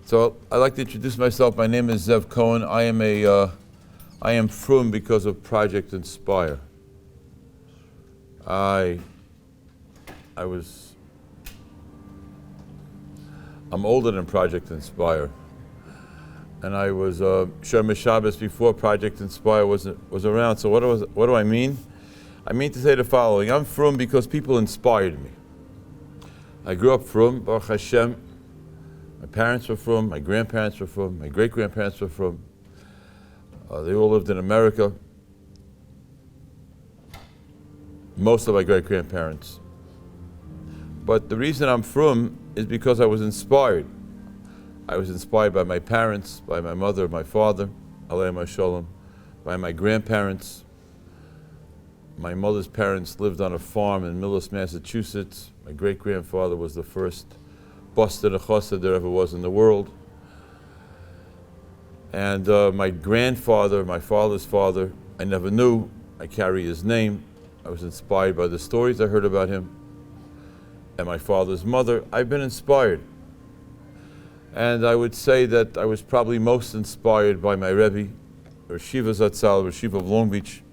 So I'd like to introduce myself. My name is Zev Cohen. I am frum because of Project Inspire. I'm older than Project Inspire, and I was Shomer Shabbos before Project Inspire was around. So what do I mean? I mean to say the following: I'm frum because people inspired me. I grew up frum, Baruch Hashem. My parents were frum, my grandparents were frum, my great-grandparents were frum. They all lived in America. Most of my great-grandparents. But the reason I'm frum is because I was inspired. I was inspired by my parents, by my mother, my father, Aleichem Hashalom, by my grandparents. My mother's parents lived on a farm in Millis, Massachusetts. My great-grandfather was the first Boston Chassid there ever was in the world. And my grandfather, my father's father, I never knew. I carry his name. I was inspired by the stories I heard about him. And my father's mother, I've been inspired. And I would say that I was probably most inspired by my Rabbi, Shiva Zatzal, Shiva of Long Beach,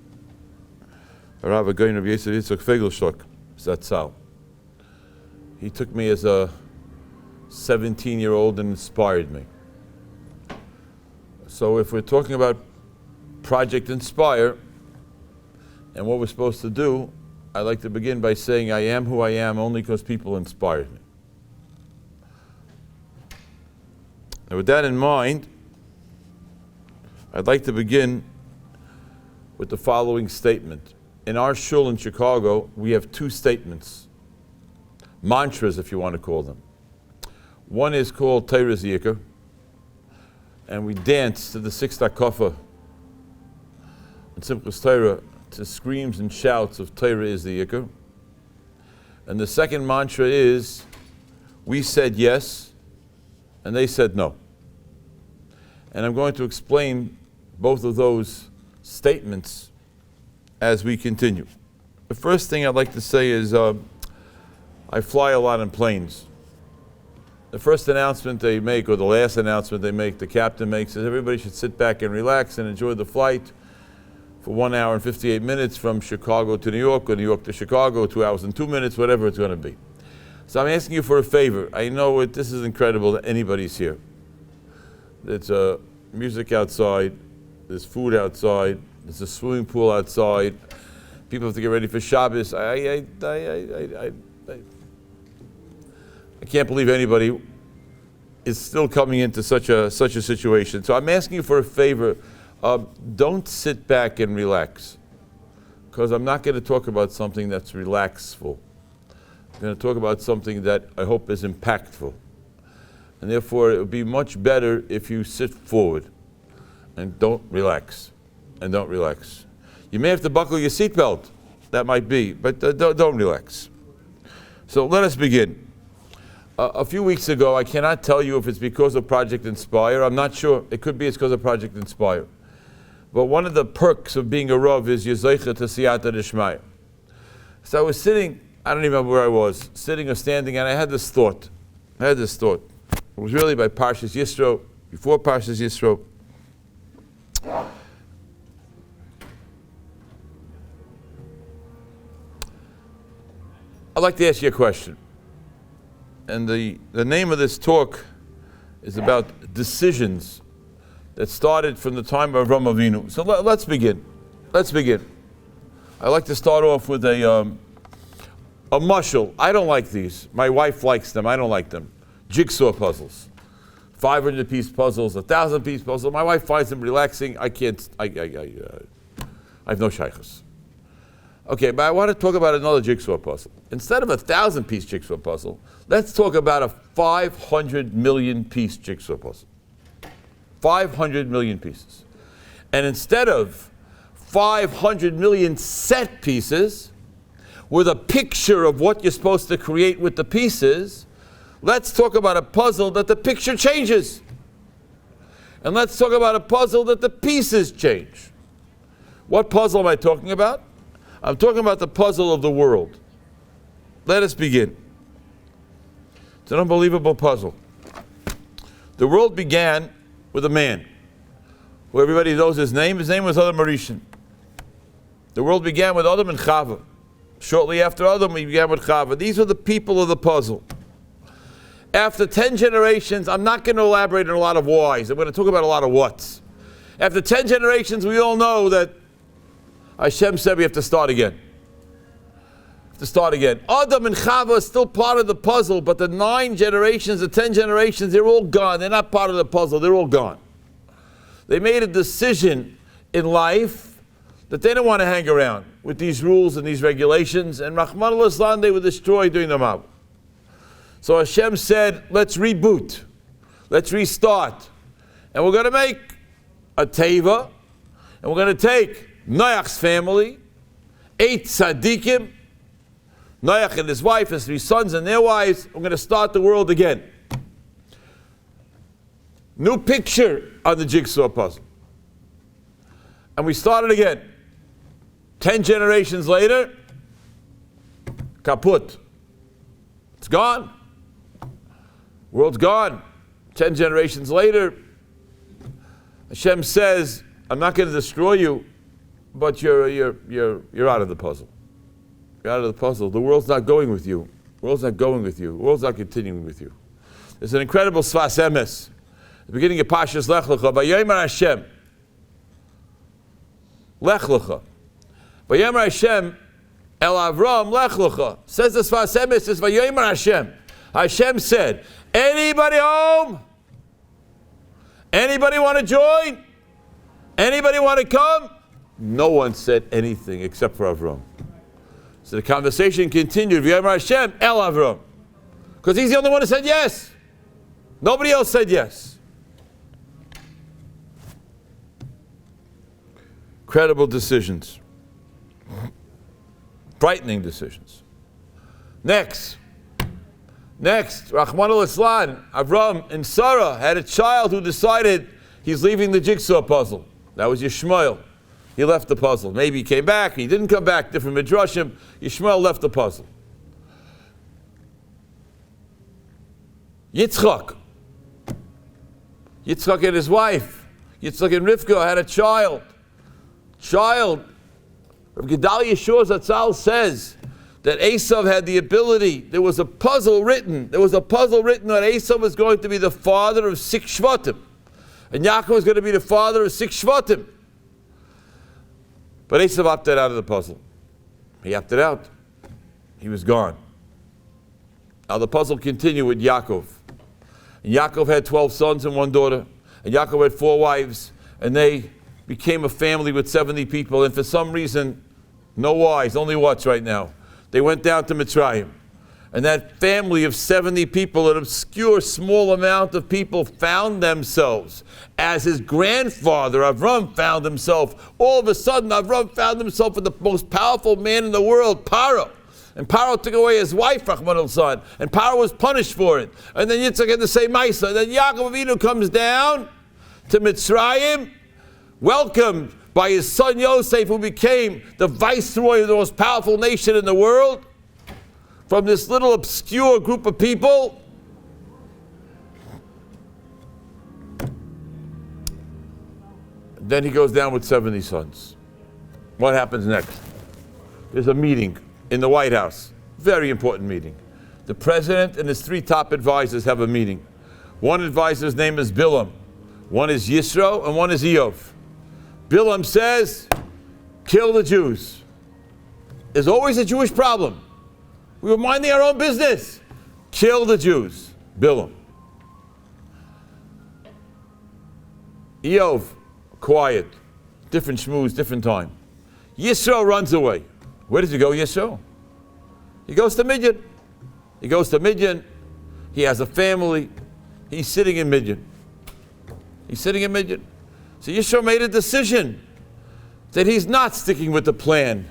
Rabbi Cohen of Yisrael Yitzchak Fegelstock Zatzal. He took me as a 17-year-old and inspired me. So if we're talking about Project Inspire and what we're supposed to do, I'd like to begin by saying I am who I am only because people inspired me. And with that in mind, I'd like to begin with the following statement. In our shul in Chicago, we have two statements, mantras if you want to call them. One is called Torah Zikr, and we dance to the sixth Hakafa in Simchas Torah to screams and shouts of Torah is the Yikr. And the second mantra is, we said yes, and they said no. And I'm going to explain both of those statements as we continue. The first thing I'd like to say is I fly a lot in planes. The first announcement they make, or the last announcement they make, the captain makes, is everybody should sit back and relax and enjoy the flight for 1 hour and 58 minutes from Chicago to New York, or New York to Chicago, 2 hours and 2 minutes, whatever it's going to be. So I'm asking you for a favor. I know this is incredible that anybody's here. There's music outside, there's food outside, there's a swimming pool outside. People have to get ready for Shabbos. I can't believe anybody is still coming into such a situation. So I'm asking you for a favor. Don't sit back and relax, because I'm not going to talk about something that's relaxful. I'm going to talk about something that I hope is impactful. And therefore, it would be much better if you sit forward and don't relax. And don't relax. You may have to buckle your seatbelt. That might be, but don't relax. So let us begin. A few weeks ago, I cannot tell you if it's because of Project Inspire. I'm not sure. It could be it's because of Project Inspire. But one of the perks of being a Rav is Yezeicha to Siyata D'Shmaya. So I was sitting, I don't even remember where I was, sitting or standing, and I had this thought. It was really by Parshas Yisro, before Parshas Yisro. I'd like to ask you a question. And the name of this talk is about decisions that started from the time of Avraham Avinu. So let's begin. I'd like to start off with a mashal. I don't like these. My wife likes them. I don't like them. Jigsaw puzzles. 500-piece puzzles, 1,000-piece puzzles. My wife finds them relaxing. I can't. I have no shaykhs. Okay, but I want to talk about another jigsaw puzzle. Instead of a 1,000-piece jigsaw puzzle, let's talk about a 500 million-piece jigsaw puzzle. 500 million pieces. And instead of 500 million set pieces with a picture of what you're supposed to create with the pieces, let's talk about a puzzle that the picture changes. And let's talk about a puzzle that the pieces change. What puzzle am I talking about? I'm talking about the puzzle of the world. Let us begin. It's an unbelievable puzzle. The world began with a man who everybody knows his name. His name was Adam Arishan. The world began with Adam and Chava. Shortly after Adam, we began with Chava. These are the people of the puzzle. After 10 generations, I'm not going to elaborate on a lot of whys. I'm going to talk about a lot of whats. After 10 generations, we all know that Hashem said we have to start again. Adam and Chava are still part of the puzzle, but the 9 generations, the 10 generations, they're all gone. They're not part of the puzzle. They're all gone. They made a decision in life that they don't want to hang around with these rules and these regulations, and Rahman al-Islam, they were destroyed during the Mab. So Hashem said, let's reboot. Let's restart. And we're going to make a teva, and we're going to take Noach's family, 8 tzaddikim, Noach and his wife, his 3 sons and their wives. We're going to start the world again. New picture on the jigsaw puzzle. And we started again. 10 generations later, kaput. It's gone. World's gone. 10 generations later, Hashem says, I'm not going to destroy you, but you're out of the puzzle. You're out of the puzzle. The world's not going with you. The world's not going with you. The world's not continuing with you. There's an incredible Sfas Emes. The beginning of Pashas Lech Lecha, Vayomer Hashem. Lech Lecha. Vayomer Hashem El Avram Lech Lecha. Says the Sfas Emes, says Vayomer Hashem. Hashem said, anybody home? Anybody want to join? Anybody want to come? No one said anything except for Avram. So the conversation continued. Vayomer Hashem El Avram. Because he's the only one who said yes. Nobody else said yes. Credible decisions. Frightening decisions. Next, Rahman al-Islam, Avram and Sarah had a child who decided he's leaving the jigsaw puzzle. That was Yishmael. He left the puzzle. Maybe he came back, he didn't come back, different midrashim. Yishmael left the puzzle. Yitzchak and his wife, Yitzchak and Rivka had a child. Rav Gedalia Shor Zatzal says that Esav had the ability. There was a puzzle written that Esav was going to be the father of 6 Shvatim. And Yaakov was going to be the father of 6 Shvatim. But Esav opted out of the puzzle. He opted out. He was gone. Now the puzzle continued with Yaakov. And Yaakov had 12 sons and 1 daughter. And Yaakov had 4 wives. And they became a family with 70 people. And for some reason, no whys, only whats right now. They went down to Mitzrayim. And that family of 70 people, an obscure small amount of people, found themselves as his grandfather, Avram, found himself. All of a sudden, Avram found himself with the most powerful man in the world, Paro. And Paro took away his wife, Rahman al-San. And Paro was punished for it. And then Yitzchak had the same Maisa. And then Yaakov Avinu comes down to Mitzrayim, welcomed by his son Yosef, who became the viceroy of the most powerful nation in the world, from this little obscure group of people. Then he goes down with 70 sons. What happens next? There's a meeting in the White House. Very important meeting. The president and his 3 top advisors have a meeting. One advisor's name is Bilam. One is Yisro and one is Eov. Bilam says, kill the Jews. There's always a Jewish problem. We were minding our own business. Kill the Jews. Bilam. Eov, quiet. Different shmooze, different time. Yisro runs away. Where does he go, Yisro? He goes to Midian. He has a family. He's sitting in Midian. So Yisro made a decision that he's not sticking with the plan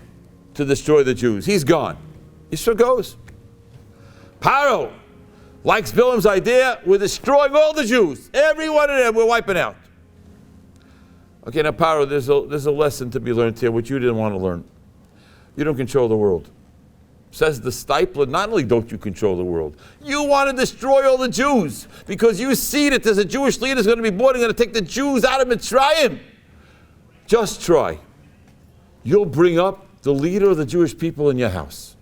to destroy the Jews. He's gone. Yisro goes. Paro likes Bilam's idea. We're destroying all the Jews. Every one of them we're wiping out. Okay, now Paro, there's a lesson to be learned here, which you didn't want to learn. You don't control the world. Says the stipler, not only don't you control the world, you want to destroy all the Jews because you see that there's a Jewish leader who's going to be born and going to take the Jews out of Mitzrayim. Just try. You'll bring up the leader of the Jewish people in your house.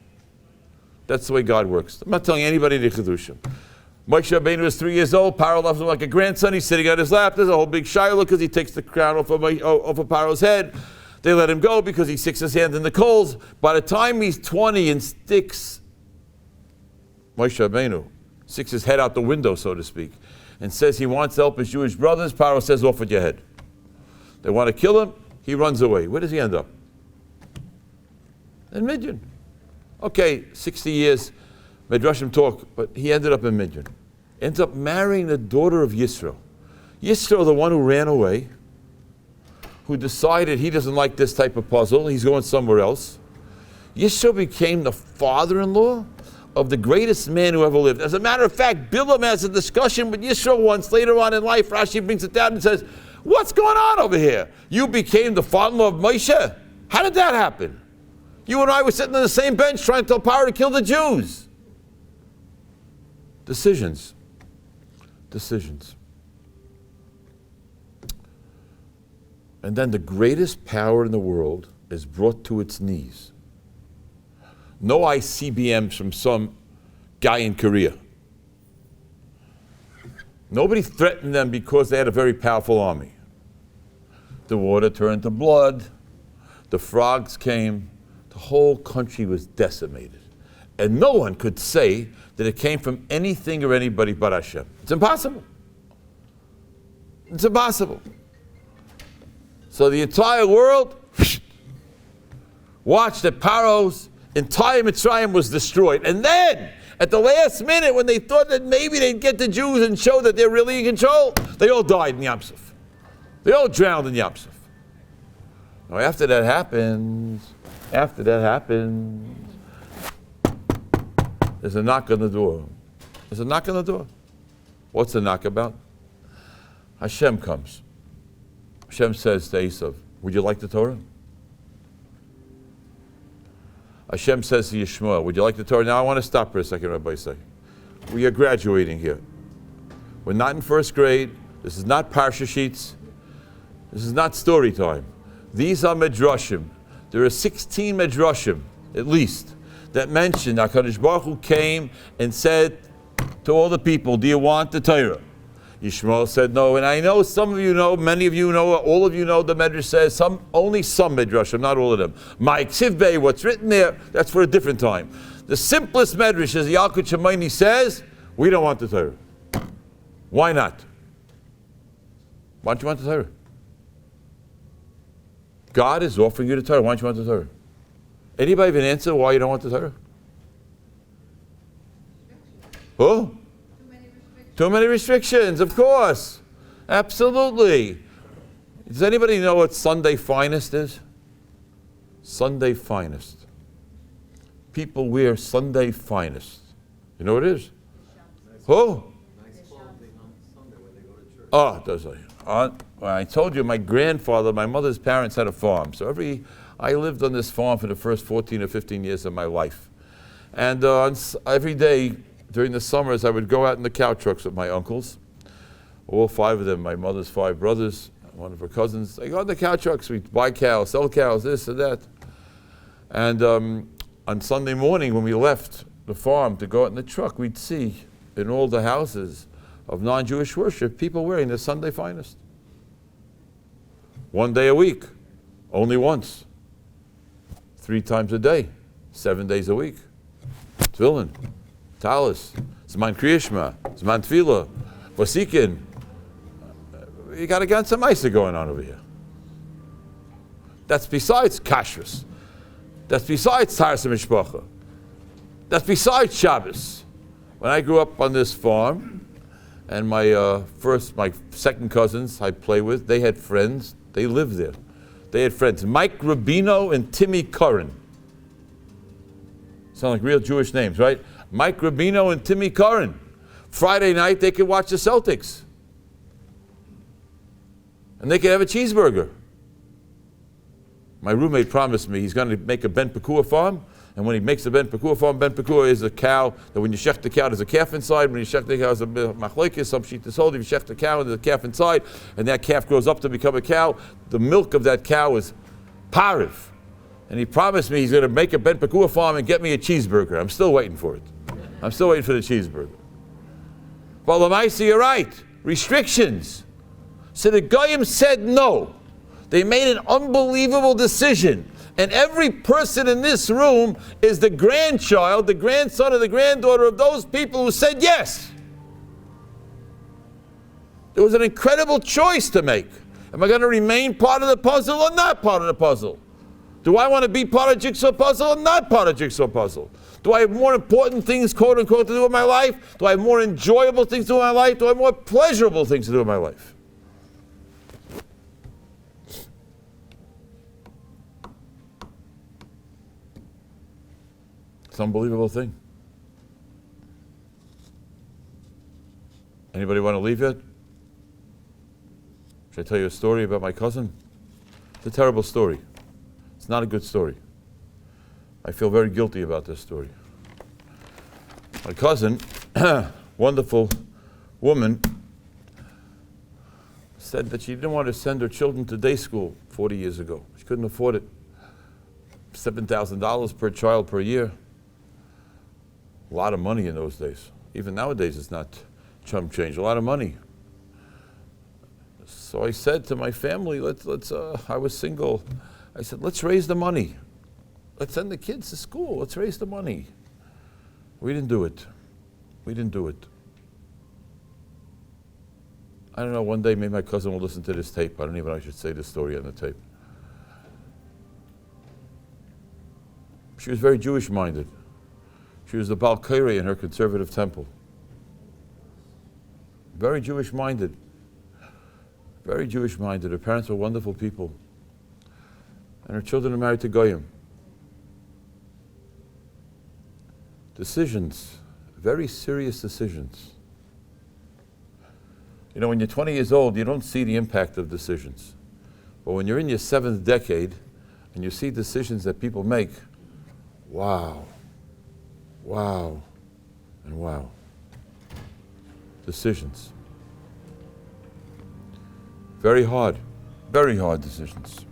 That's the way God works. I'm not telling anybody the Chedushim. Moshe Rabbeinu was 3 years old. Paro loves him like a grandson. He's sitting on his lap. There's a whole big shiloh because he takes the crown off of Paro's head. They let him go because he sticks his hand in the coals. By the time he's 20 and sticks, Moshe Rabbeinu sticks his head out the window, so to speak, and says he wants to help his Jewish brothers, Paro says, off with your head. They want to kill him. He runs away. Where does he end up? In Midian. Okay, 60 years, Midrashim talk, but he ended up in Midian. Ends up marrying the daughter of Yisro. Yisro, the one who ran away, who decided he doesn't like this type of puzzle, he's going somewhere else. Yisro became the father-in-law of the greatest man who ever lived. As a matter of fact, Bilam has a discussion with Yisro once later on in life. Rashi brings it down and says, what's going on over here? You became the father-in-law of Moshe? How did that happen? You and I were sitting on the same bench trying to tell Paro to kill the Jews. Decisions. And then the greatest power in the world is brought to its knees. No ICBMs from some guy in Korea. Nobody threatened them because they had a very powerful army. The water turned to blood. The frogs came. The whole country was decimated. And no one could say that it came from anything or anybody but Hashem. It's impossible. It's impossible. So the entire world watched that Paro's entire Mitzrayim was destroyed. And then, at the last minute, when they thought that maybe they'd get the Jews and show that they're really in control, they all died in Yam Suf. They all drowned in Yam Suf. Now, after that happens, there's a knock on the door. There's a knock on the door. What's the knock about? Hashem comes. Hashem says to Esav, would you like the Torah? Hashem says to Yishmael, would you like the Torah? Now I want to stop for a second, Rabbi say. We are graduating here. We're not in first grade. This is not Parsha sheets. This is not story time. These are Midrashim. There are 16 Midrashim, at least, that mention HaKadosh Baruch Hu came and said to all the people, do you want the Torah? Yishmael said no, and I know some of you know, many of you know, all of you know the Medrash says, only some Midrashim, not all of them. My Ksivbei, what's written there, that's for a different time. The simplest Medrash, as Yalkut Shemaini says, we don't want the Torah. Why not? Why don't you want the Torah? God is offering you the Torah. Why don't you want the Torah? Anybody have an answer why you don't want the Torah? Who? Too many restrictions, of course. Absolutely. Does anybody know what Sunday Finest is? Sunday Finest. People wear Sunday Finest. You know what it is? Who? Oh, does it? I told you my grandfather, my mother's parents had a farm. So I lived on this farm for the first 14 or 15 years of my life. And every day during the summers, I would go out in the cow trucks with my uncles, all 5 of them, my mother's 5 brothers, one of her cousins. They go in the cow trucks, we buy cows, sell cows, this and that. And on Sunday morning when we left the farm to go out in the truck, we'd see in all the houses of non-Jewish worship, people wearing their Sunday Finest. 1 day a week, only once. 3 times a day, 7 days a week. Tefillin, Talis, Zman Kriyishma, Zman Tefillah, Vasikin. You got a ganze Meise going on over here. That's besides Kashrus. That's besides Taras Mishpacha. That's besides Shabbos. When I grew up on this farm, and my second cousins I play with, they had friends. They lived there. They had friends. Mike Rubino and Timmy Curran. Sound like real Jewish names, right? Mike Rubino and Timmy Curran. Friday night, they could watch the Celtics. And they could have a cheeseburger. My roommate promised me he's going to make a Ben Pekua farm, And when he makes a ben pekua farm, ben pekua is a cow, that when you shech the cow, there's a calf inside. When you shech the cow, there's a machlokes, some shittas hold. If you shech the cow, and there's a calf inside, and that calf grows up to become a cow, the milk of that cow is pariv. And he promised me he's going to make a ben pekua farm and get me a cheeseburger. I'm still waiting for it. I'm still waiting for the cheeseburger. But Lamaisi, you're right. Restrictions. So the Goyim said no. They made an unbelievable decision. And every person in this room is the grandchild, the grandson or the granddaughter of those people who said yes. There was an incredible choice to make. Am I going to remain part of the puzzle or not part of the puzzle? Do I want to be part of jigsaw puzzle or not part of jigsaw puzzle? Do I have more important things, quote unquote, to do in my life? Do I have more enjoyable things to do in my life? Do I have more pleasurable things to do in my life? It's an unbelievable thing. Anybody want to leave yet? Should I tell you a story about my cousin? It's a terrible story. It's not a good story. I feel very guilty about this story. My cousin, wonderful woman, said that she didn't want to send her children to day school 40 years ago. She couldn't afford it. $7,000 per child per year. A lot of money in those days. Even nowadays it's not chump change. A lot of money. So I said to my family, I was single. I said, let's raise the money. Let's send the kids to school. Let's raise the money. We didn't do it. We didn't do it. I don't know, one day maybe my cousin will listen to this tape. I don't even know if I should say this story on the tape. She was very Jewish-minded. She was the Baal Kairei in her conservative temple. Very Jewish-minded. Very Jewish-minded. Her parents were wonderful people. And her children are married to Goyim. Decisions, very serious decisions. You know, when you're 20 years old, you don't see the impact of decisions. But when you're in your 7th decade and you see decisions that people make, wow, wow, and wow. Decisions. Very hard decisions.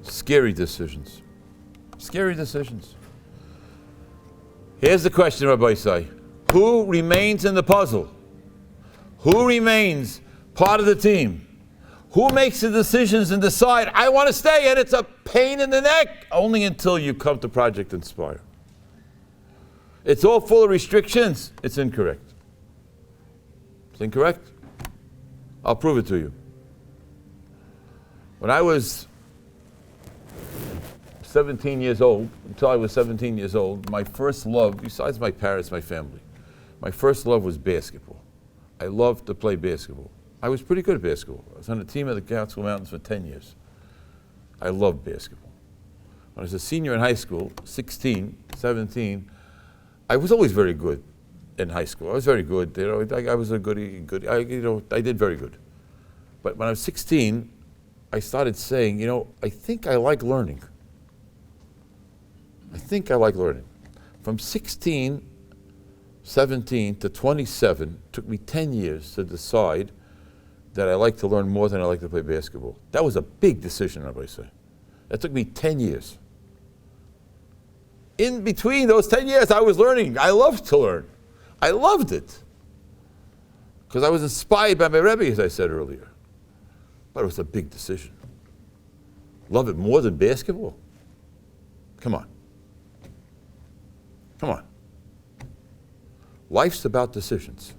Scary decisions. Scary decisions. Here's the question, Rabbi say. Who remains in the puzzle? Who remains part of the team? Who makes the decisions and decide, I want to stay, and it's a pain in the neck, only until you come to Project Inspire. It's all full of restrictions. It's incorrect. It's incorrect. I'll prove it to you. When I was 17 years old, until I was 17 years old, my first love, besides my parents, my family, my first love was basketball. I loved to play basketball. I was pretty good at basketball. I was on the team of the Catskill Mountains for 10 years. I loved basketball. When I was a senior in high school, 16, 17, I was always very good in high school. I was very good. You know, I was a goody. I did very good. But when I was 16, I started saying, I think I like learning. I think I like learning. From 16, 17 to 27, took me 10 years to decide that I like to learn more than I like to play basketball. That was a big decision, Rabbi say. That took me 10 years. In between those 10 years, I was learning. I loved to learn. I loved it. Because I was inspired by my Rabbi, as I said earlier. But it was a big decision. Love it more than basketball? Come on. Come on. Life's about decisions.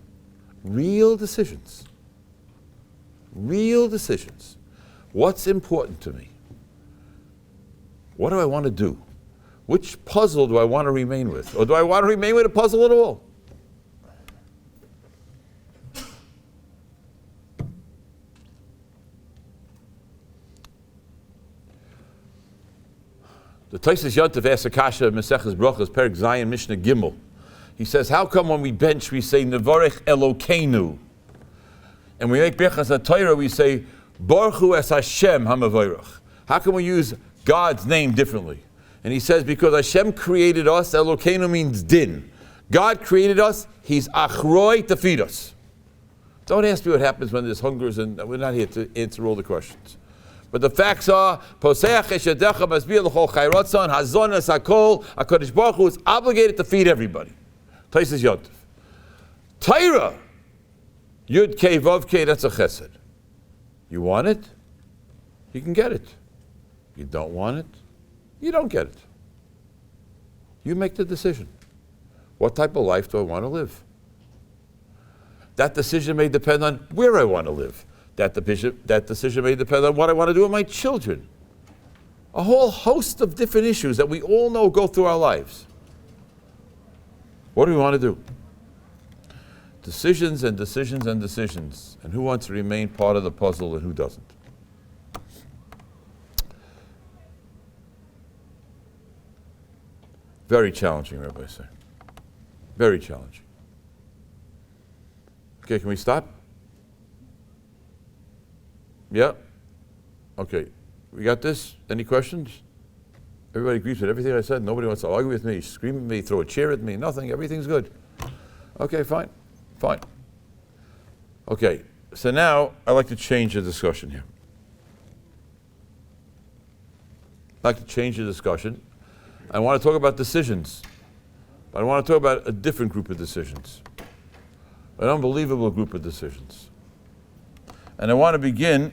Real decisions. Real decisions. What's important to me? What do I want to do? Which puzzle do I want to remain with? Or do I want to remain with a puzzle at all? The Tosfos Yontif asks Akasha Maseches Brachos Perek Zayin Mishnah Gimel. He says, how come when we bench we say Nevarech Elokeinu? And we make Birchas HaTorah we say Baruch Hu es Hashem hamavorach. How can we use God's name differently? And he says, because Hashem created us, Elokeinu means din. God created us, he's achroi to feed us. Don't ask me what happens when there's hungers, and we're not here to answer all the questions. But the facts are, Poseach eshadecha masbir l'chol chayrotzon, hazon es hakol, HaKadosh Baruch Hu is obligated to feed everybody. Taisus Yontif. Torah, Yud Kei Vav Kei, that's a chesed. You want it? You can get it. You don't want it? You don't get it. You make the decision. What type of life do I want to live? That decision may depend on where I want to live. That decision may depend on what I want to do with my children. A whole host of different issues that we all know go through our lives. What do we want to do? Decisions and decisions and decisions. And who wants to remain part of the puzzle and who doesn't? Very challenging, Rabbi say. Very challenging. Okay, can we stop? Yeah? Okay. We got this? Any questions? Everybody agrees with everything I said. Nobody wants to argue with me, scream at me, throw a chair at me. Nothing. Everything's good. Okay, fine. Fine. Okay. So now I'd like to change the discussion here. I'd like to change the discussion. I want to talk about decisions. But I want to talk about a different group of decisions. An unbelievable group of decisions. And I want to begin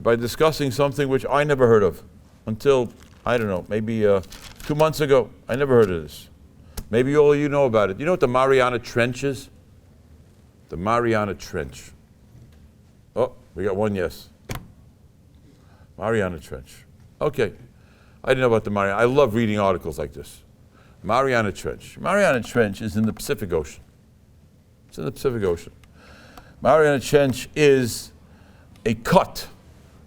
by discussing something which I never heard of until, I don't know, maybe 2 months ago. I never heard of this. Maybe all of you know about it. You know what the Mariana Trench is? The Mariana Trench. Oh, we got one yes. Mariana Trench. Okay. I didn't know about the Mariana. I love reading articles like this. Mariana Trench. Mariana Trench is in the Pacific Ocean. It's in the Pacific Ocean. Mariana Trench is a cut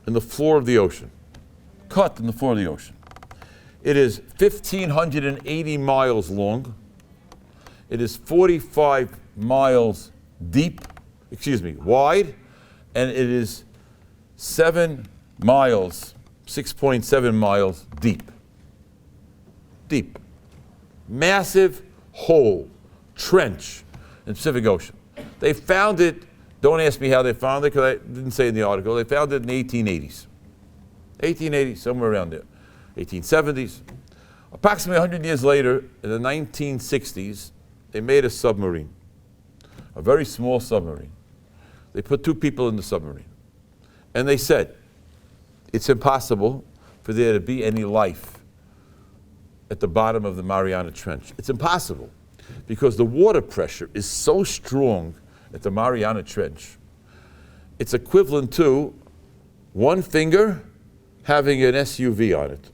in the floor of the ocean. Cut in the floor of the ocean. It is 1,580 miles long. It is 45 miles wide, and it is 6.7 miles deep. Deep. Massive hole, trench in the Pacific Ocean. They found it, don't ask me how they found it, because I didn't say in the article, they found it in the 1880s. 1880s, somewhere around there. 1870s. Approximately 100 years later, in the 1960s, they made a submarine. A very small submarine. They put 2 people in the submarine. And they said, it's impossible for there to be any life at the bottom of the Mariana Trench. It's impossible because the water pressure is so strong at the Mariana Trench. It's equivalent to one finger having an SUV on it.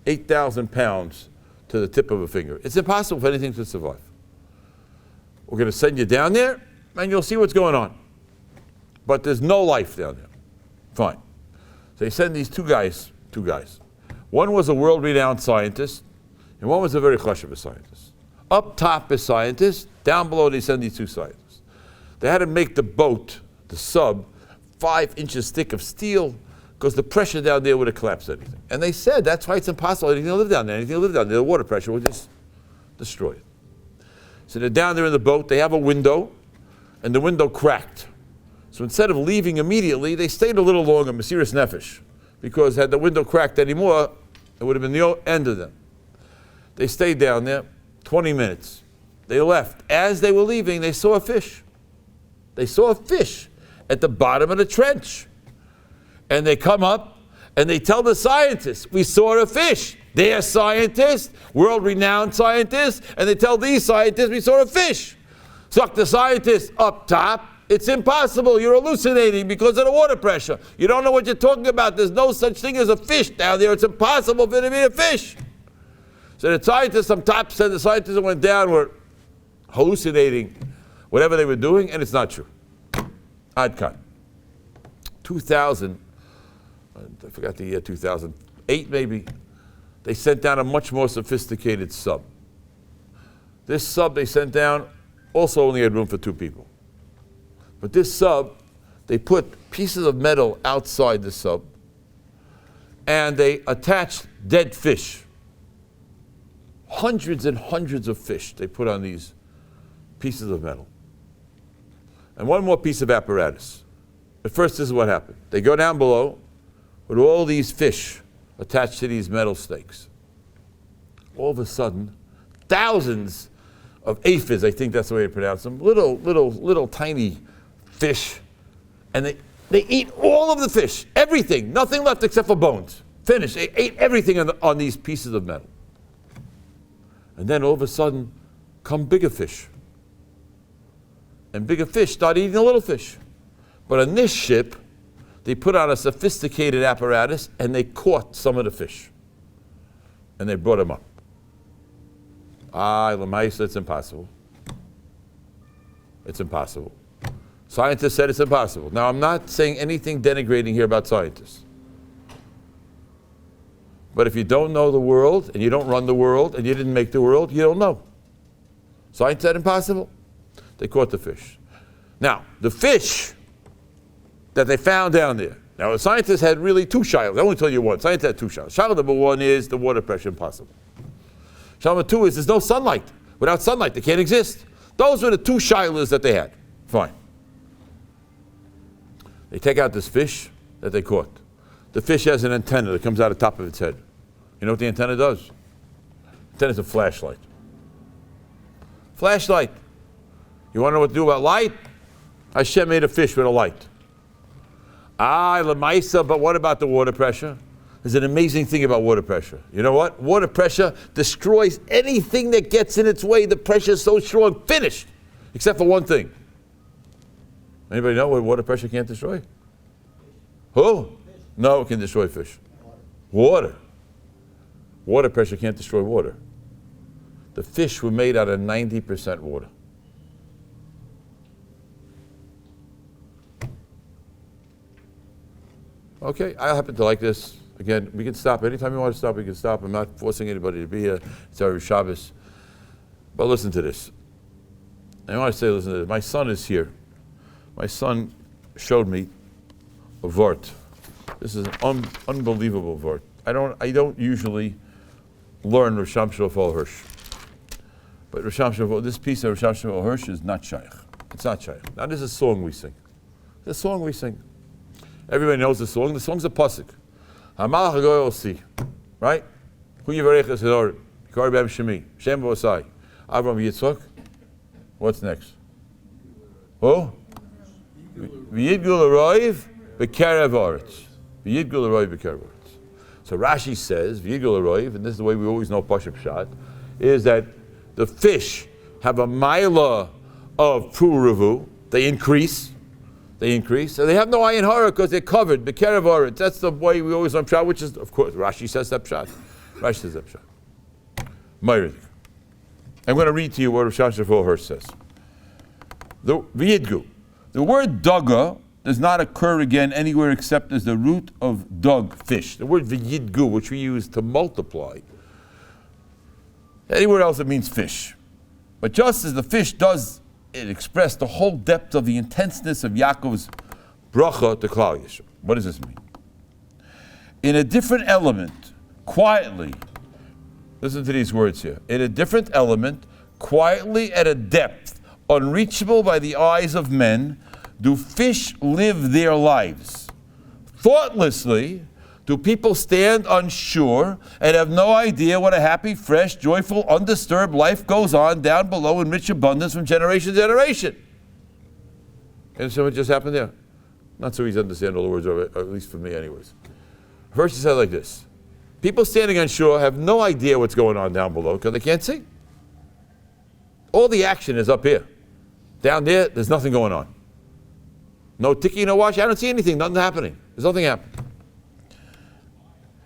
8,000 pounds to the tip of a finger. It's impossible for anything to survive. We're going to send you down there and you'll see what's going on. But there's no life down there. Fine. So they send these two guys. One was a world-renowned scientist, and one was a very chashuv scientist. Up top is scientists, down below they send these 2 scientists. They had to make the boat, the sub, 5 inches thick of steel, because the pressure down there would have collapsed anything. And they said that's why it's impossible anything to live down there. Anything to live down there, the water pressure would just destroy it. So they're down there in the boat, they have a window, and the window cracked. So instead of leaving immediately, they stayed a little longer, Mesiras Nefesh, because had the window cracked anymore, it would have been the end of them. They stayed down there 20 minutes. They left. As they were leaving, they saw a fish. They saw a fish at the bottom of the trench. And they come up and they tell the scientists, we saw a fish. They're scientists, world-renowned scientists, and they tell these scientists, we saw a fish. Suck the scientists up top. It's impossible. You're hallucinating because of the water pressure. You don't know what you're talking about. There's no such thing as a fish down there. It's impossible for there to be a fish. So the scientists on top said the scientists that went down were hallucinating whatever they were doing, and it's not true. Ad Kan. 2000, I forgot the year, 2008 maybe, they sent down a much more sophisticated sub. This sub they sent down also only had room for 2 people. But this sub they put pieces of metal outside the sub, and they attached dead fish. Hundreds and hundreds of fish they put on these pieces of metal. And one more piece of apparatus. At first, this is what happened. They go down below with all these fish attached to these metal stakes. All of a sudden, thousands of aphids, I think that's the way to pronounce them, little tiny fish, and they eat all of the fish, everything, nothing left except for bones. Finished. They ate everything on these pieces of metal. And then all of a sudden, come bigger fish. And bigger fish start eating the little fish. But on this ship, they put on a sophisticated apparatus and they caught some of the fish. And they brought them up. Lamaisa, it's impossible. It's impossible. Scientists said it's impossible. Now, I'm not saying anything denigrating here about scientists. But if you don't know the world, and you don't run the world, and you didn't make the world, you don't know. Science said impossible. They caught the fish. Now, the fish that they found down there. Now, the scientists had really two shilas. I only tell you one. Scientists had two shilas. Shilah number one is the water pressure impossible. Shilah number two is there's no sunlight. Without sunlight, they can't exist. Those were the two shilas that they had. Fine. They take out this fish that they caught. The fish has an antenna that comes out of the top of its head. You know what the antenna does? The antenna is a flashlight. Flashlight. You want to know what to do about light? Hashem made a fish with a light. Lamaisa, but what about the water pressure? There's an amazing thing about water pressure. You know what? Water pressure destroys anything that gets in its way. The pressure is so strong, finished. Except for one thing. Anybody know what water pressure can't destroy? Who? No, it can destroy fish. Water. Water pressure can't destroy water. The fish were made out of 90% water. Okay, I happen to like this. Again, we can stop. Anytime you want to stop, we can stop. I'm not forcing anybody to be here. It's our Shabbos. But listen to this. I want to say, listen to this. My son is here. My son showed me a vort. This is an unbelievable vort. I don't usually learn Risham Shofal Hirsch. But this piece of Risham Shofal Hirsch is not shaykh. It's not shaykh. Now, this is a song we sing. It's a song we sing. Everybody knows the song. The song's a pasuk. Hamalach hagoy osi, right? Hu yivarech es hedor, yikar b'em shemi, Shem v'osai, Avram Yitzchak. What's next? Who? V'yidgul aroiv b'kerev aretz. V'yidgul aroiv b'kerev aretz. So Rashi says, v'yidgul aroiv, and this is the way we always know Pashup Pshat, is that the fish have a mila of pruruvu. They increase. So they have no ayin hara because they're covered. B'kerev aretz. That's the way we always learn Pshat, which is, of course, Rashi says that Pshat. Rashi says that Pshat. I'm going to read to you what Rishon Shafol Hirsch says. The v'yidgu. The word daga does not occur again anywhere except as the root of dug, fish. The word v'yidgu, which we use to multiply, anywhere else it means fish. But just as the fish does, it expressed the whole depth of the intenseness of Yaakov's bracha to Klal Yisrael. What does this mean? In a different element, quietly, listen to these words here. In a different element, quietly at a depth unreachable by the eyes of men, do fish live their lives. Thoughtlessly, do people stand unsure and have no idea what a happy, fresh, joyful, undisturbed life goes on down below in rich abundance from generation to generation. And so what just happened there? Not so easy to understand all the words of it, at least for me anyways. First he said like this. People standing on shore have no idea what's going on down below because they can't see. All the action is up here. Down there, there's nothing going on. No tiki, no wash. I don't see anything. Nothing happening. There's nothing happening.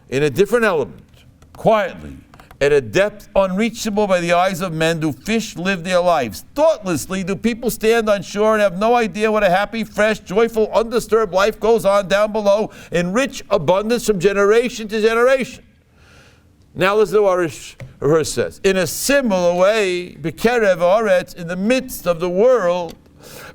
In a different element, quietly, at a depth unreachable by the eyes of men, do fish live their lives. Thoughtlessly, do people stand on shore and have no idea what a happy, fresh, joyful, undisturbed life goes on down below in rich abundance from generation to generation. Now listen to what Hirsch says. In a similar way, B'kerev Aretz, in the midst of the world,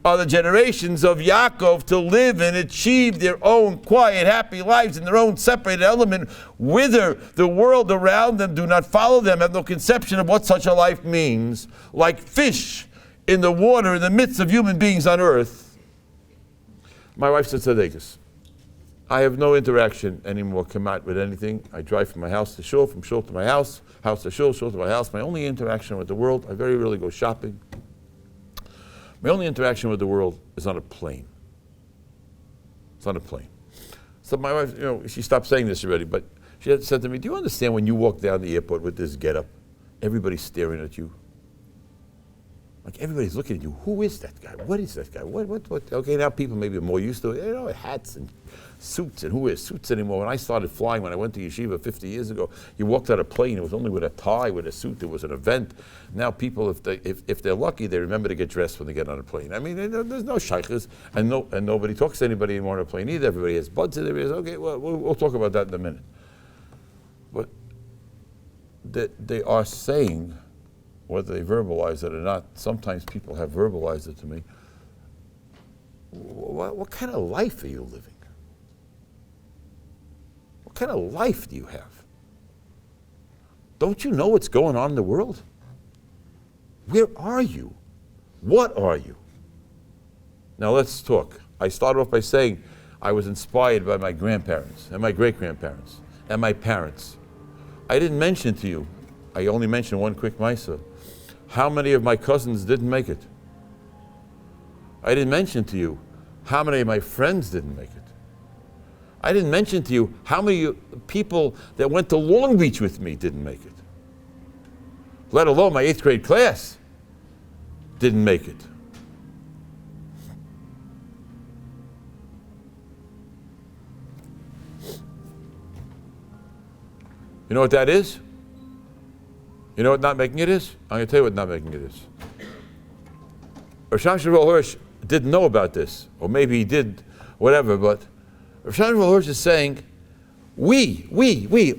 are the generations of Yaakov to live and achieve their own quiet, happy lives in their own separated element, whither the world around them do not follow them, have no conception of what such a life means, like fish in the water in the midst of human beings on earth. My wife said, Tzaddikus, I have no interaction anymore, come out with anything. I drive from my house to shul, from shul to my house to shul, shul to my house. My only interaction with the world, I very rarely go shopping. My only interaction with the world is on a plane. It's on a plane. So my wife, she stopped saying this already, but she had said to me, do you understand when you walk down the airport with this getup, everybody's staring at you? Like everybody's looking at you. Who is that guy? What is that guy? What? Okay, now people maybe are more used to it. Hats and suits, and who wears suits anymore? When I started flying, when I went to yeshiva 50 years ago, you walked out a plane, it was only with a tie, with a suit, it was an event. Now people, if they're lucky, they remember to get dressed when they get on a plane. I mean, there's no shaykhs, and nobody talks to anybody anymore on a plane either. Everybody has buds in their ears. Okay, well, we'll talk about that in a minute. But they are saying, whether they verbalize it or not, sometimes people have verbalized it to me, what kind of life are you living? What kind of life do you have? Don't you know what's going on in the world? Where are you? What are you? Now let's talk. I started off by saying I was inspired by my grandparents and my great-grandparents and my parents. I didn't mention to you, I only mentioned one quick Maisa, how many of my cousins didn't make it. I didn't mention to you how many of my friends didn't make it. I didn't mention to you how many people that went to Long Beach with me didn't make it. Let alone my 8th grade class didn't make it. You know what that is? You know what not making it is? I'm going to tell you what not making it is. Rosh Hashanah Hirsch didn't know about this, or maybe he did, whatever, but Rosh Hashanah Hirsch is saying, we,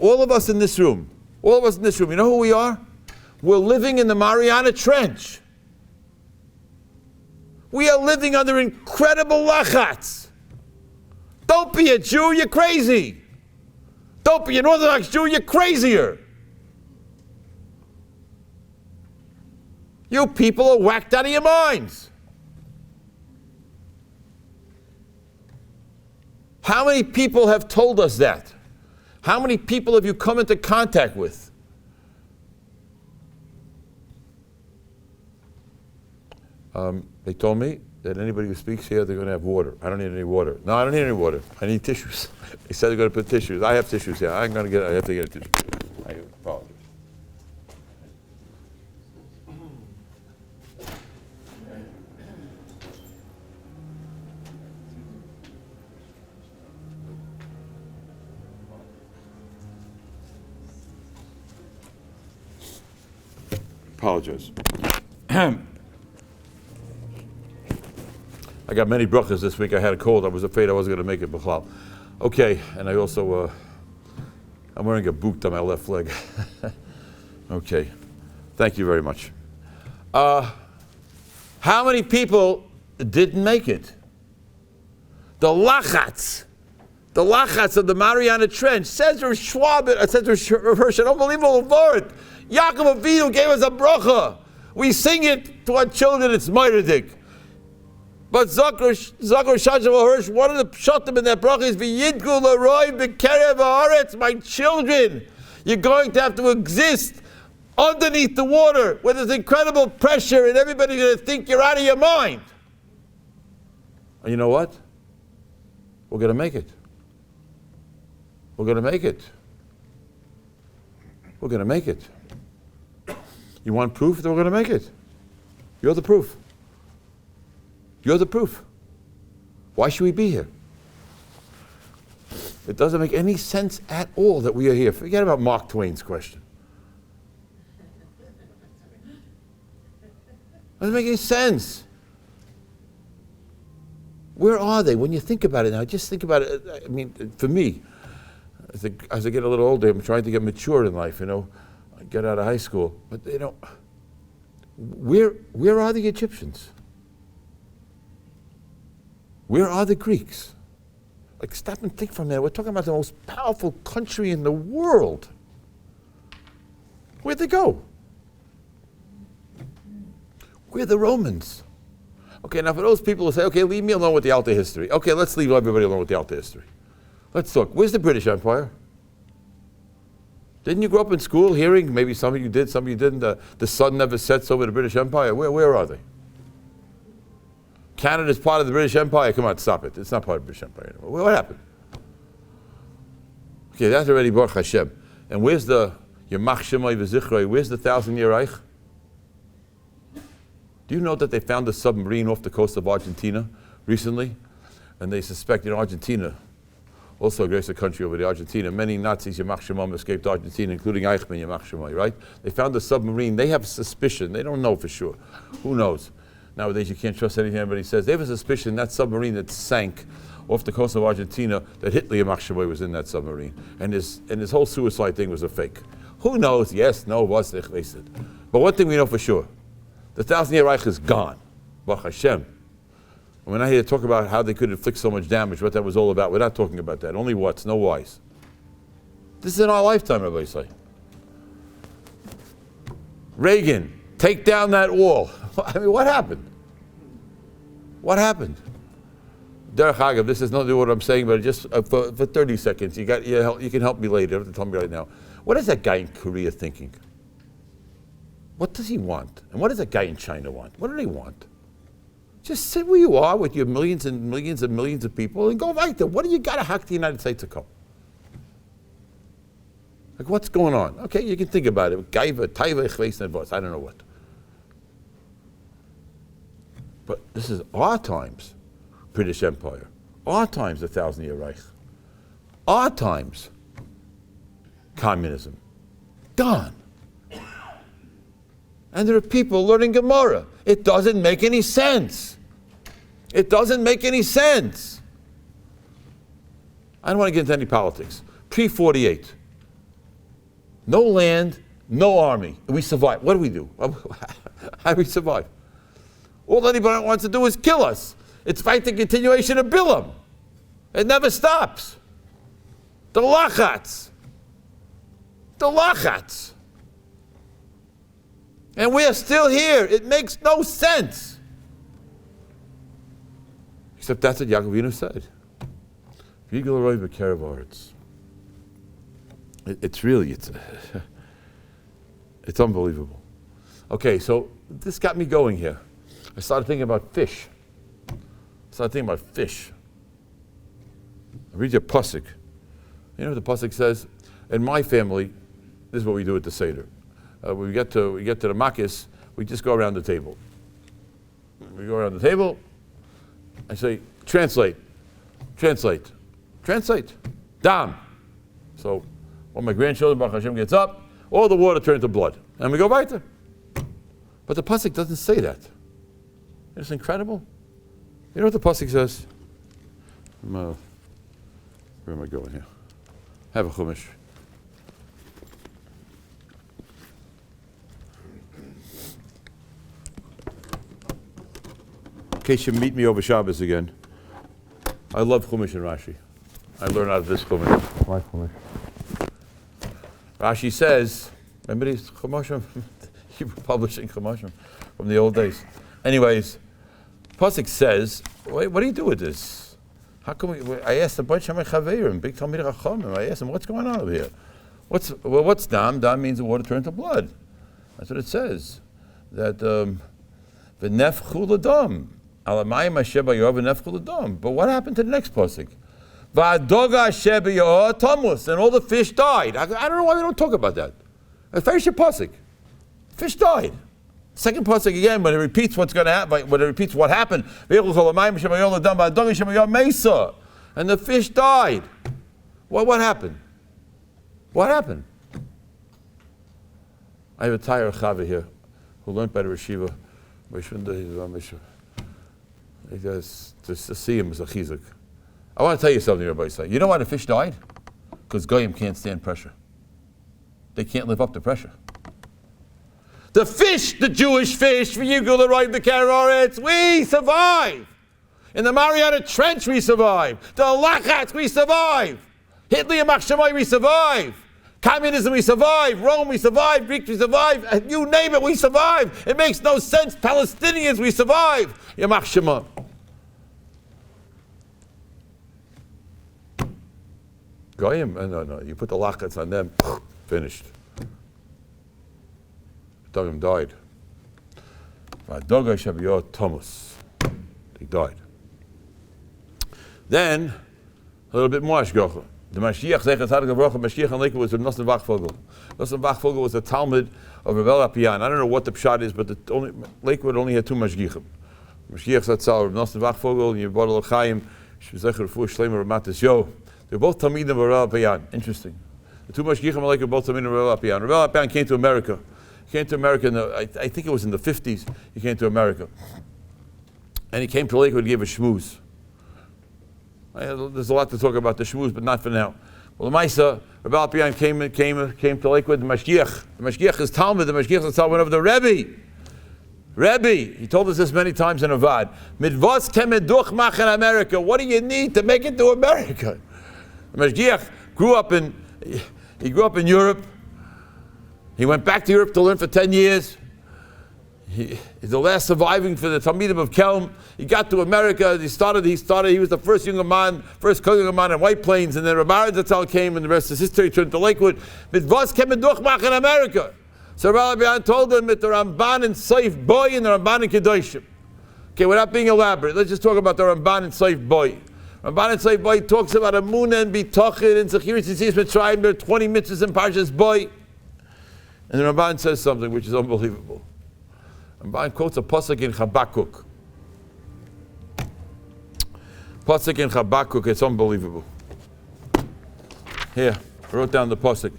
all of us in this room, you know who we are? We're living in the Mariana Trench. We are living under incredible lachatz. Don't be a Jew, you're crazy. Don't be an Orthodox Jew, you're crazier. You people are whacked out of your minds. How many people have told us that? How many people have you come into contact with? They told me that anybody who speaks here, they're going to have water. I don't need any water. No, I don't need any water. I need tissues. They said they're going to put tissues. I have tissues here. I have to get a tissue. I apologize. Apologize. I got many brachas this week. I had a cold. I was afraid I wasn't going to make it. B'chlal. Okay, and I also, I'm wearing a boot on my left leg. Okay, thank you very much. How many people didn't make it? The lachatz of the Mariana Trench, says Rav Schwab, says Rav Hirsch, an unbelievable word. Yaakov Avinu gave us a bracha. We sing it to our children, it's Meiridik. But Zakar Shachar Hirsch, one of the pshatim in that bracha is V'yidgu l'roi b'kerev haaretz, my children, you're going to have to exist underneath the water where there's incredible pressure and everybody's going to think you're out of your mind. And you know what? We're going to make it. We're going to make it. We're going to make it. You want proof that we're going to make it? You're the proof. You're the proof. Why should we be here? It doesn't make any sense at all that we are here. Forget about Mark Twain's question. Doesn't make any sense. Where are they? When you think about it now, just think about it. I mean, for me, as I get a little older, I'm trying to get mature in life, I get out of high school. But, where are the Egyptians? Where are the Greeks? Like, stop and think for a minute. We're talking about the most powerful country in the world. Where'd they go? Where are the Romans? Okay, now for those people who say, okay, leave me alone with the Alta history. Okay, let's leave everybody alone with the Alta history. Let's talk. Where's the British Empire? Didn't you grow up in school hearing, maybe some of you did, some of you didn't, the sun never sets over the British Empire? Where are they? Canada's part of the British Empire? Come on, stop it. It's not part of the British Empire anymore. What happened? Okay, that's already Baruch Hashem. And where's the Yamach Shemai V'Zichrei? Where's the 1,000-year Reich? Do you know that they found a submarine off the coast of Argentina recently? And they suspect, Argentina, also a great country over there, Argentina, many Nazis, Yamach Shemam, escaped Argentina, including Eichmann, Yamach Shemai, right? They found a submarine. They have a suspicion. They don't know for sure. Who knows? Nowadays, you can't trust anything anybody says. They have a suspicion that submarine that sank off the coast of Argentina, that Hitler Yamach Shemai was in that submarine. And his whole suicide thing was a fake. Who knows? Yes, no, was they wasted. But one thing we know for sure, the 1,000-year Reich is gone. Baruch Hashem. And we're not here to talk about how they could inflict so much damage, what that was all about. We're not talking about that. Only what's, no whys. This is in our lifetime, everybody say. Reagan, take down that wall. I mean, what happened? What happened? Derech Agav, this has nothing to do with what I'm saying, but just for 30 seconds, you can help me later. You don't have to tell me right now. What is that guy in Korea thinking? What does he want? And what does that guy in China want? What do they want? Just sit where you are with your millions and millions and millions of people and go right there. What do you got to hack the United States to come? Like, what's going on? Okay, you can think about it. Gaiva, Taiva, Chveis, Nedvos, I don't know what. But this is our times, British Empire. Our times, the 1,000-year Reich. Our times, communism. Gone. And there are people learning Gemara. It doesn't make any sense. It doesn't make any sense. I don't want to get into any politics. Pre-48. No land, no army. We survive. What do? How do we survive? All anybody wants to do is kill us. It's fight the continuation of Bilam. It never stops. The lachats. The lachats. And we are still here. It makes no sense. Except that's what Yaakov Avinu said. It's unbelievable. Okay, so this got me going here. I started thinking about fish. I read your pasuk. You know what the pasuk says? In my family, this is what we do at the Seder. When we get to the Makis, we just go around the table. We go around the table. I say, translate. Dam. So when my grandchildren, Baruch Hashem, gets up, all the water turns to blood. And we go weiter. But the pasuk doesn't say that. It's incredible. You know what the pasuk says? Where am I going here? Have a chumash. In case you meet me over Shabbos again, I love Chumash and Rashi. I learn out of this Chumash. Why Chumash? Rashi says, remember these Chumashim? You were publishing Chumashim from the old days. Anyways, Pasuk says, what do you do with this? How come I asked a bunch of my Chaverim, big Talmidei Chachamim, I asked them, what's going on over here? What's Dam? Dam means the water turned to blood. That's what it says. That V'nef chul adam. But what happened to the next pasuk? And all the fish died. I don't know why we don't talk about that. Finish your pasuk. Fish died. Second pasuk again, when it repeats what's going to happen, when it repeats what happened, and the fish died. What happened? What happened? I have a Tayar Chava here who learned by the Reshiva. Just to see him as a chizuk. I want to tell you something, everybody say. You know why the fish died? Because Goyim can't stand pressure. They can't live up to pressure. The fish, the Jewish fish, for you go the right the Karoretz, we survive. In the Mariana Trench, we survived. The Lachatz, we survived. Hitler and Machshamai, we survived. Communism, we survived. Rome, we survived. Greeks, we survived. You name it, we survived. It makes no sense. Palestinians, we survived. Yamach Shema. Goyim, no. You put the Lachatz on them, finished. Dogim died. Thomas. He died. Then, a little bit more Ashgocha. The Mashiach, Zechat Tzaddik Avrocha, Mashiach and Lakewood was a Nosson Wachvogel. Nosson Wachvogel was a Talmud of Rabbi Apian. I don't know what the pshat is, but Lakewood only had two Mashgichim. Mashiach Zatzal, Nosson Wachvogel, and Yibodel Chaim, Shvizecher Refuah Shleimer, Ramatis Yo. They're both Talmidim of Rabbi Apian. Interesting. The two Mashgichim of Lakewood both Talmidim of Rabbi Apian. Rabbi Apian came to America. He came to America I think it was in the 50s. He came to America. And he came to Lakewood and gave a shmooze. There's a lot to talk about the shmooze, but not for now. Well, the Maisa, Rabbi Apian came to Lakewood, the Mashgiach. The Mashgiach is Talmud. The Mashgiach is Talmud of the Rabbi. Rabbi, he told us this many times in Avad. Midvos kemeduch machen America. What do you need to make it to America? The Mashgiach grew up in Europe. He went back to Europe to learn for 10 years. He's the last surviving for the Talmidim of Kelm. He got to America. He was the first young man in White Plains, and then Rabbi Zatzal came, and the rest is history. Turned to Lakewood. Midvos kemeduch machen America. So Rabbi told him that the Ramban and Seif Boy and the Ramban and Kedoshim. Okay, without being elaborate, let's just talk about the Ramban and Seif Boy. Ramban and Seif Boy talks about Amunah and Bitachon and Zechiris and Tzis Mitzrayim. There are 20 mitzvahs in Parshas Boy. And the Ramban says something which is unbelievable. Ramban quotes a pasuk in Habakkuk. Pasuk in Habakkuk, it's unbelievable. Here, I wrote down the pasuk.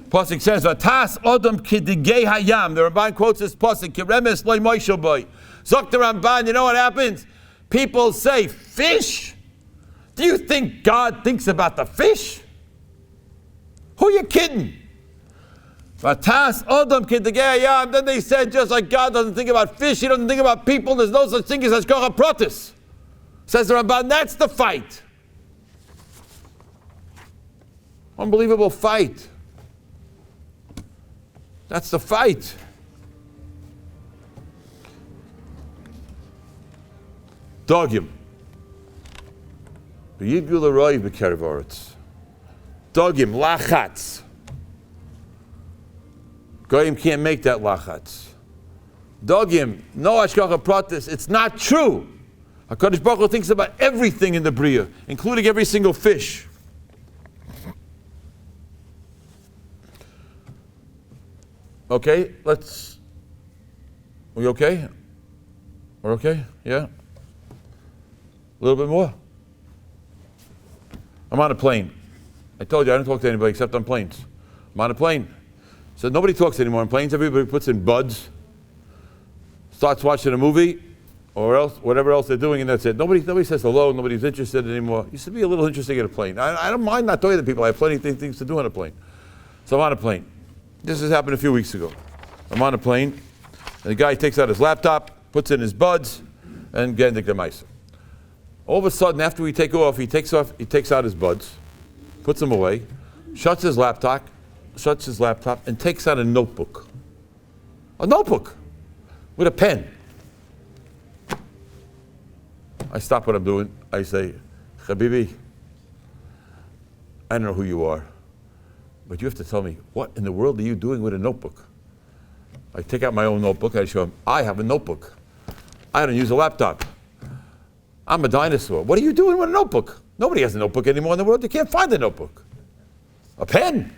Pasuk says, "Vatas Odom kidigei hayam." The Ramban quotes this pasuk. Kiremes loy moishel boy. Zok the Ramban. You know what happens? People say, "Fish? Do you think God thinks about the fish? Who are you kidding?" Vatas Odom kidigei hayam. Then they said, just like God doesn't think about fish, He doesn't think about people. There's no such thing as hashgacha pratis. Says the Ramban, that's the fight. Unbelievable fight. That's the fight. Dogim. V'yibyu l'roi b'kerev haaretz. Dogim, lachatz. Goyim can't make that lachatz. Dogim, no hashgacha pratis. It's not true. HaKadosh Baruch Hu thinks about everything in the Bria, including every single fish. Okay, we okay? We're okay? Yeah? A little bit more? I'm on a plane. I told you I don't talk to anybody except on planes. I'm on a plane. So nobody talks anymore on planes. Everybody puts in buds, starts watching a movie, or else whatever else they're doing, and that's it. Nobody says hello. Nobody's interested anymore. It used to be a little interesting in a plane. I don't mind not talking to people. I have plenty of things to do on a plane. So I'm on a plane. This has happened a few weeks ago. I'm on a plane, and the guy takes out his laptop, puts in his buds, and gendik the mice. All of a sudden, after we take off, he takes out his buds, puts them away, shuts his laptop, and takes out a notebook. A notebook with a pen. I stop what I'm doing. I say, Habibi, I don't know who you are, but you have to tell me, what in the world are you doing with a notebook? I take out my own notebook. I show him, I have a notebook. I don't use a laptop. I'm a dinosaur. What are you doing with a notebook? Nobody has a notebook anymore in the world. You can't find a notebook. A pen.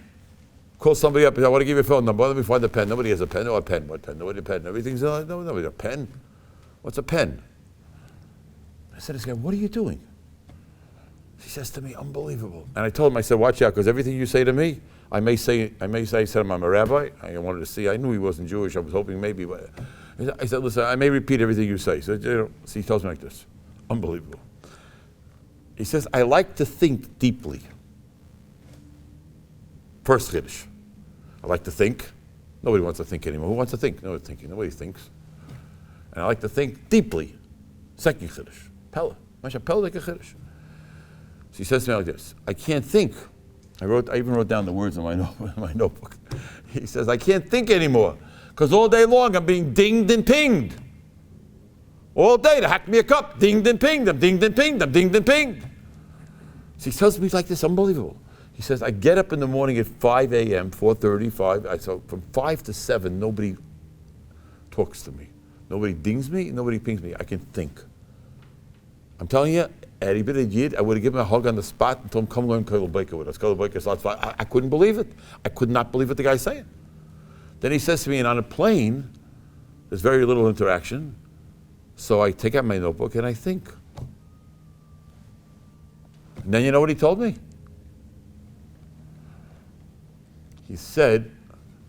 Call somebody up. I want to give you a phone number. Let me find a pen. Nobody has a pen. Oh, a pen. What pen? Nobody has a pen. Everything's nobody. A pen. What's a pen? I said to this guy, what are you doing? He says to me, unbelievable. And I told him, I said, watch out, because everything you say to me, I may say, I said to him, I'm a rabbi. I wanted to see. I knew he wasn't Jewish. I was hoping maybe. But I said, listen, I may repeat everything you say. So he tells me like this. Unbelievable. He says, I like to think deeply. First Chiddush. I like to think. Nobody wants to think anymore. Who wants to think? Nobody thinking. Nobody thinks. And I like to think deeply. Second Chiddush. Pella. Masha Pella like a Chiddush. So he says to me like this, I can't think. I even wrote down the words in my notebook. He says, I can't think anymore. Because all day long I'm being dinged and pinged. All day they hack me a cup. Dinged and pinged. I'm dinged and pinged. I'm dinged and pinged. So he tells me like this, unbelievable. He says, I get up in the morning at 5 a.m., 4:30, 5. So from 5 to 7, nobody talks to me. Nobody dings me. Nobody pings me. I can think. I'm telling you, had he been a Yid, I would have given him a hug on the spot and told him, come learn Kodel Baker with us. Kodel Baker starts 5. I couldn't believe it. I could not believe what the guy's saying. Then he says to me, and on a plane, there's very little interaction. So I take out my notebook and I think. And then you know what he told me? He said,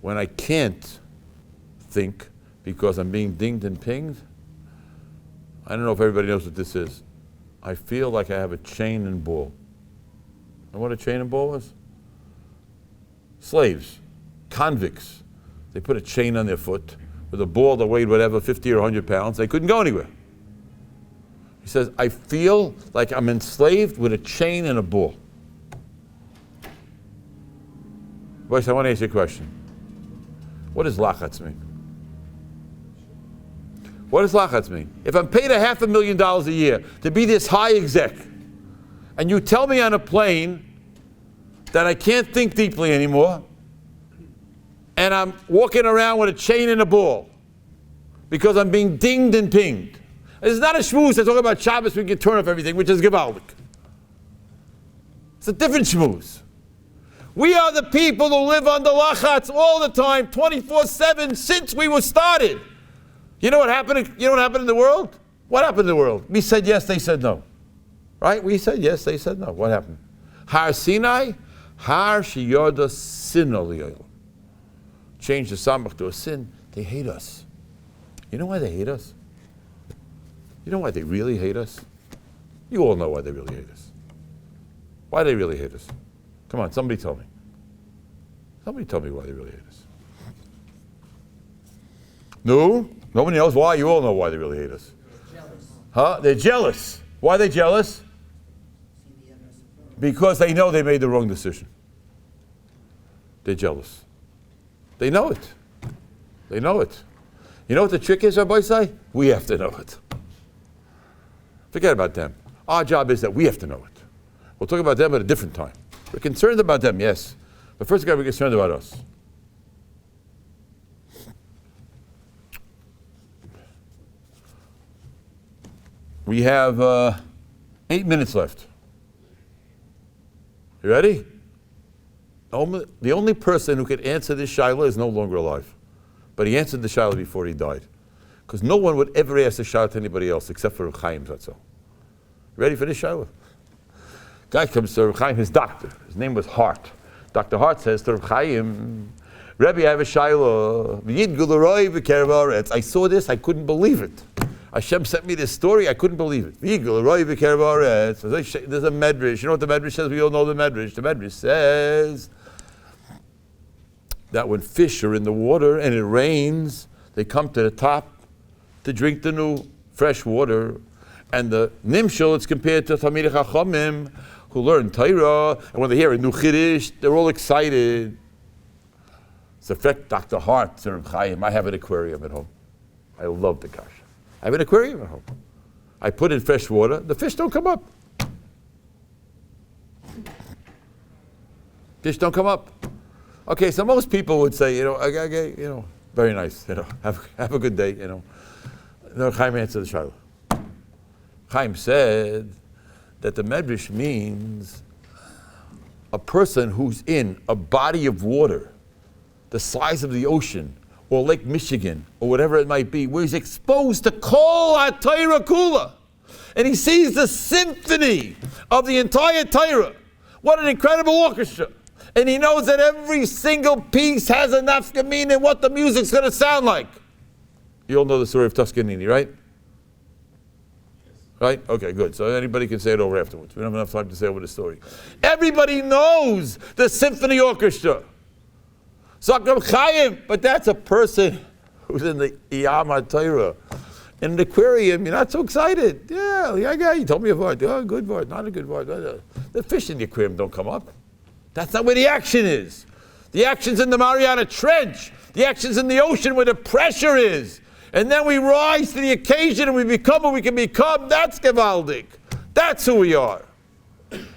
when I can't think because I'm being dinged and pinged, I don't know if everybody knows what this is. I feel like I have a chain and ball. And what a chain and ball is? Slaves, convicts. They put a chain on their foot with a ball that weighed whatever, 50 or 100 pounds. They couldn't go anywhere. He says, I feel like I'm enslaved with a chain and a ball. Boys, I want to ask you a question. What does lachatz mean? What does lachatz mean? If I'm paid $500,000 a year to be this high exec, and you tell me on a plane that I can't think deeply anymore, and I'm walking around with a chain and a ball because I'm being dinged and pinged. It's not a shmooze that's talking about Shabbos, we can turn off everything, which is gewaldik. It's a different shmooze. We are the people who live under lachatz all the time, 24/7, since we were started. You know what happened? You know what happened in the world? What happened in the world? We said yes, they said no. Right? We said yes, they said no. What happened? Har Sinai, Har Shiyoda Sin Aliyah. Change the samach to a sin. They hate us. You know why they hate us? You know why they really hate us? You all know why they really hate us. Why they really hate us? Come on, somebody tell me. Somebody tell me why they really hate us. No? Nobody knows why? You all know why they really hate us. They're jealous. Huh? They're jealous. Why are they jealous? Because they know they made the wrong decision. They're jealous. They know it. They know it. You know what the trick is, Rabbi say? We have to know it. Forget about them. Our job is that we have to know it. We'll talk about them at a different time. We're concerned about them, yes. But first we've got to be concerned about us. We have 8 minutes left. You ready? The only person who could answer this shaila is no longer alive. But he answered the shaila before he died. Because no one would ever ask the shaila to anybody else except for Reb Chaim, that's all. Ready for this shaila? Guy comes to Reb Chaim, his doctor. His name was Hart. Dr. Hart says to Reb Chaim, Rabbi, I have a shaila. I saw this, I couldn't believe it. Hashem sent me this story, I couldn't believe it. There's a medrash. You know what the medrash says? We all know the medrash. The medrash says that when fish are in the water and it rains, they come to the top to drink the new fresh water. And the nimshal, it's compared to Talmidei Chachamim who learn Torah, and when they hear a new Chiddush, they're all excited. It's affect Dr. Hart, Sir Chaim. I have an aquarium at home. I love the kasha. I have an aquarium at home. I put in fresh water, the fish don't come up. Fish don't come up. Okay, so most people would say, okay, very nice, have a good day, No, Chaim answered the shaila. Chaim said that the medrash means a person who's in a body of water the size of the ocean or Lake Michigan or whatever it might be, where he's exposed to Kol HaTorah Kula, and he sees the symphony of the entire Torah. What an incredible orchestra. And he knows that every single piece has a nafkamina and what the music's going to sound like. You all know the story of Toscanini, right? Right? Okay, good. So anybody can say it over afterwards. We don't have enough time to say over the story. Everybody knows the symphony orchestra. Zakram Chaim, but that's a person who's in the Iyam HaTorah. In an aquarium, you're not so excited. Yeah, you told me a word. Oh, good word, not a good word. The fish in the aquarium don't come up. That's not where the action is. The action's in the Mariana Trench. The action's in the ocean where the pressure is. And then we rise to the occasion and we become what we can become. That's Gewaldig. That's who we are. It's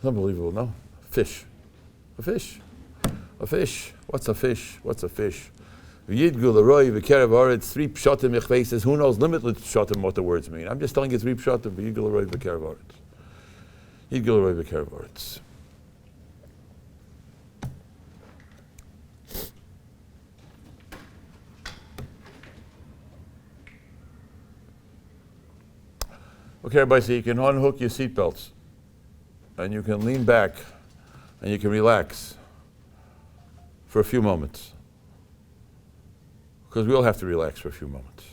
unbelievable, no? Fish. A fish. A fish. What's a fish? What's a fish? Yidgul Aroi V'Kerev Aretz, 3 pshatim Ichvei says, who knows limitless pshatim what the words mean. I'm just telling you 3 pshatim, Yidgul Aroi V'Kerev Aretz. Yidgul Aroi V'Kerev Aretz. Okay, everybody, so you can unhook your seatbelts and you can lean back and you can relax for a few moments. Because we all have to relax for a few moments.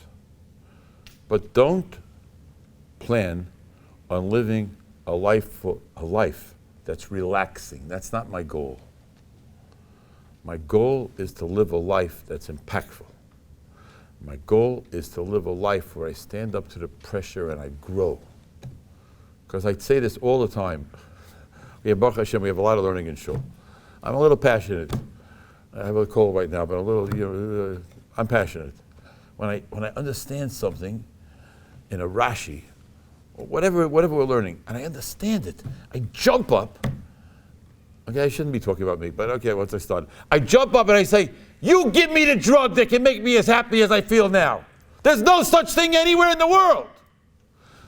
But don't plan on living a life that's relaxing. That's not my goal. My goal is to live a life that's impactful. My goal is to live a life where I stand up to the pressure and I grow. Because I say this all the time. We have Baruch Hashem, we have a lot of learning in Shul. I'm a little passionate. I have a cold right now, but a little, I'm passionate. When I understand something in a Rashi, or whatever we're learning, and I understand it, I jump up. Okay, I shouldn't be talking about me, but okay, once I start. I jump up and I say, you give me the drug that can make me as happy as I feel now. There's no such thing anywhere in the world.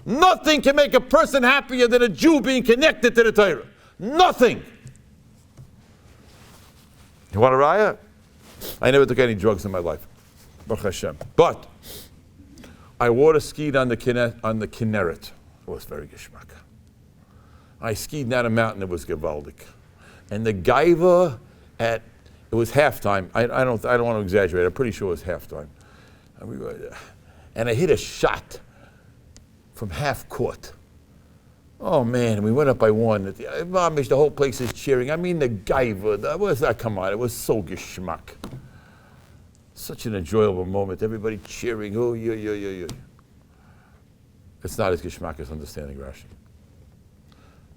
Nothing can make a person happier than a Jew being connected to the Torah. Nothing. You want a raya? I never took any drugs in my life. Baruch Hashem. But I water skied on the Kinneret. It was very geschmack. I skied down a mountain. It was gewaldig. And the gaiva it was halftime. I don't want to exaggerate. I'm pretty sure it was halftime. And I hit a shot from half court. Oh man, we went up by 1. The whole place is cheering. I mean the gaiva. Come on, it was so geschmack. Such an enjoyable moment. Everybody cheering. Oh, yeah. It's not as geschmack as understanding Rashi.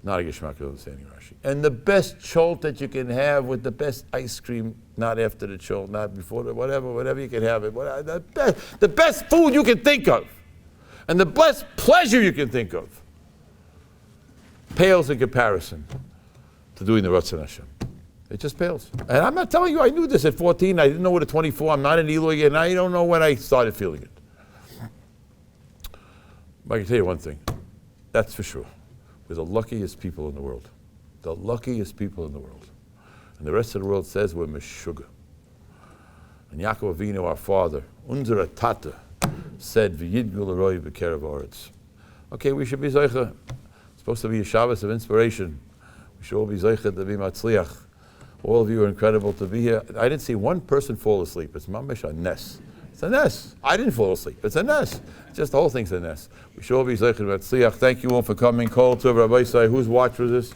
Not a geschmack as understanding Rashi. And the best cholt that you can have with the best ice cream, not after the cholt, not before the whatever you can have it. The best food you can think of, and the best pleasure you can think of, pales in comparison to doing the Ratzon Hashem. It just pales. And I'm not telling you I knew this at 14. I didn't know it at 24. I'm not an Eloy, and I don't know when I started feeling it. But I can tell you one thing. That's for sure. We're the luckiest people in the world. The luckiest people in the world. And the rest of the world says we're Meshuggah. And Yaakov Avinu, our father, Unzera Tata, said, V'yidgul aroi b'kerev aretz. Okay, we should be Zeicha. It's supposed to be a Shabbos of inspiration. We should all be Zeicha to be Matzliach. All of you are incredible to be here. I didn't see one person fall asleep. It's mamish a nes. It's a nes. I didn't fall asleep. It's a nes. Just the whole thing's a nes. We should all be Zeicha to Matzliach. Thank you all for coming. Call to Rabbi Say. Whose watch was this?